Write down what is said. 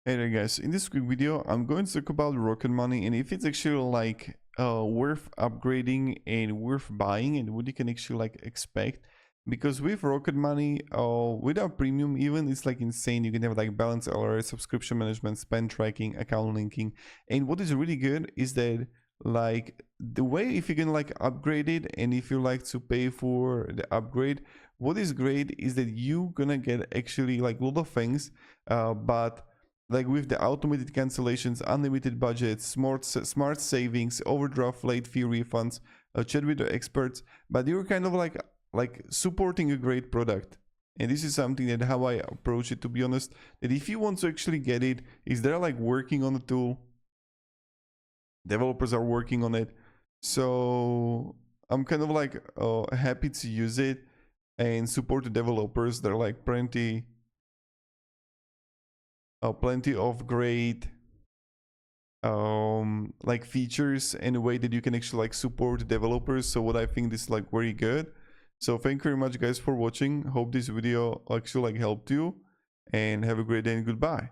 Hey there guys, in this quick video I'm going to talk about Rocket Money and if it's actually like worth upgrading and worth buying and what you can actually like expect. Because with Rocket Money, without premium even, it's like insane. You can have like balance alerts, subscription management, spend tracking, account linking. And what is really good is that like the way if you can like upgrade it and if you like to pay for the upgrade, what is great is that you gonna get actually like a lot of things, but like with the automated cancellations, unlimited budgets, smart savings, overdraft late fee refunds, chat with the experts, but you're kind of like supporting a great product. And this is something that how I approach it, to be honest, that if you want to actually get it, is there like working on the tool, developers are working on it, so I'm kind of like happy to use it and support the developers. They're like plenty of great like features and a way that you can actually like support developers. So what I think this is like very good. So thank you very much guys for watching. Hope this video actually like helped you and have a great day and goodbye.